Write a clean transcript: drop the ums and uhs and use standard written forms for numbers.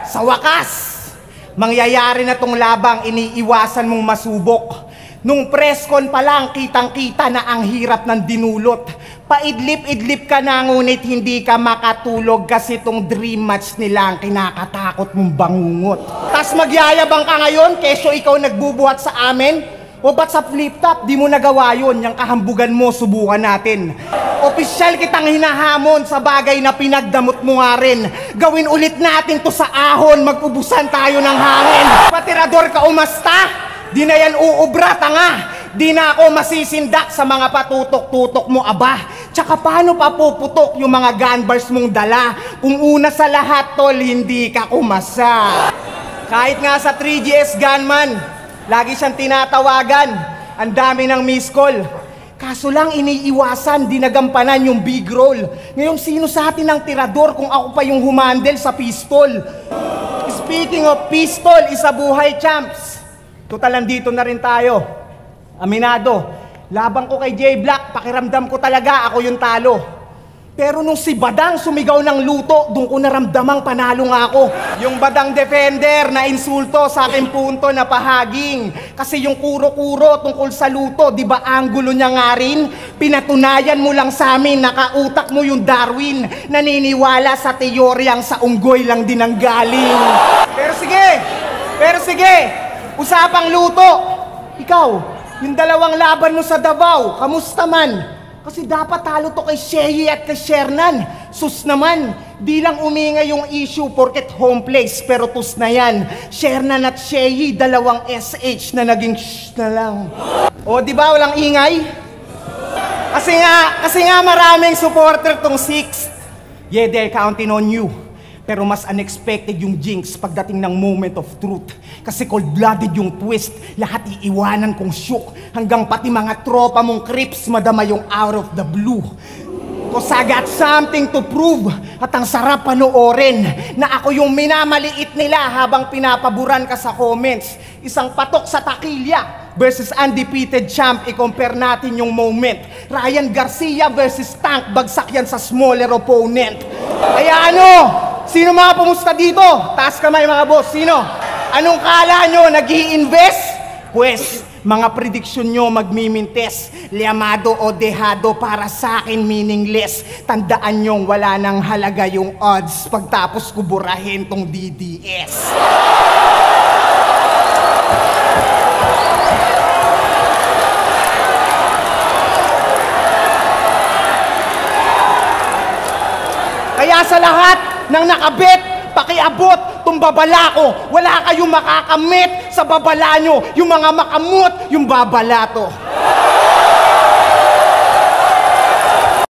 Sa wakas, mangyayari na tong labang iniiwasan mong masubok. Nung preskon pa lang, kitang-kita na ang hirap ng dinulot. Paidlip-idlip ka na, ngunit hindi ka makatulog kasi tong dream match nila ang kinakatakot mong bangungot. Tas magyayabang ka ngayon, keso ikaw nagbubuhat sa amin? O ba't sa flip-top, di mo nagawa yun? Yung kahambugan mo, subukan natin. Opisyal kitang hinahamon sa bagay na pinagdamot mo nga rin. Gawin ulit natin to sa ahon, mag-ubusan tayo ng hangin. Patirador ka umasta? Di na yan uubra, tanga. Di na ako masisindak sa mga patutok-tutok mo, aba. Tsaka paano pa puputok yung mga gunbars mong dala? Kung una sa lahat, tol, hindi ka kumasa. Kahit nga sa 3GS gunman, lagi siyang tinatawagan. Ang dami ng miss call. Kaso lang iniiwasan, dinagampanan yung big roll. Ngayon, sino sa atin ang tirador kung ako pa yung humandel sa pistol? Speaking of pistol, isa buhay, champs. Total, nandito na rin tayo. Aminado, labang ko kay J-Black, pakiramdam ko talaga ako yung talo. Pero nung si Badang sumigaw ng luto, doon ko naramdamang panalo nga ako. Yung Badang defender na insulto sa aking punto na pahaging. Kasi yung kuro-kuro tungkol sa luto, di ba anggulo niya nga rin? Pinatunayan mo lang sa amin, nakautak mo yung Darwin. Naniniwala sa teoryang sa unggoy lang din ang galing. Pero sige, usapang luto. Ikaw, yung dalawang laban mo sa Davao, kamusta man? Kasi dapat talo to kay Shehi at kay Shernan. Sus naman, di lang umingay yung issue porket home place, pero tus na yan. Shernan at Shehi, dalawang SH na naging shh na lang. O di ba walang ingay? Kasi nga maraming supporter tong 6th. Yeah, they're counting on you. Pero mas unexpected yung jinx pagdating ng moment of truth. Kasi cold-blooded yung twist, lahat iiwanan kong shook. Hanggang pati mga tropa mong creeps madama yung out of the blue. Cause I got something to prove. At ang sarap panoorin na ako yung minamaliit nila habang pinapaburan ka sa comments. Isang patok sa takilya versus undefeated champ, i-compare natin yung moment. Ryan Garcia versus Tank, bagsak yan sa smaller opponent. Kaya ano? Sino mga pumusta dito? Taas kamay mga boss, sino? Anong kala nyo, nag-i-invest? Pues, mga prediction nyo magmimintes. Liamado o dehado para sa akin meaningless. Tandaan nyong wala nang halaga yung odds pagtapos ko burahin tong DDS. Kaya sa lahat ng nakabet, pakiabot tong babala ko. Wala kayong makakamit sa babala nyo. Yung mga makamot, yung babala to.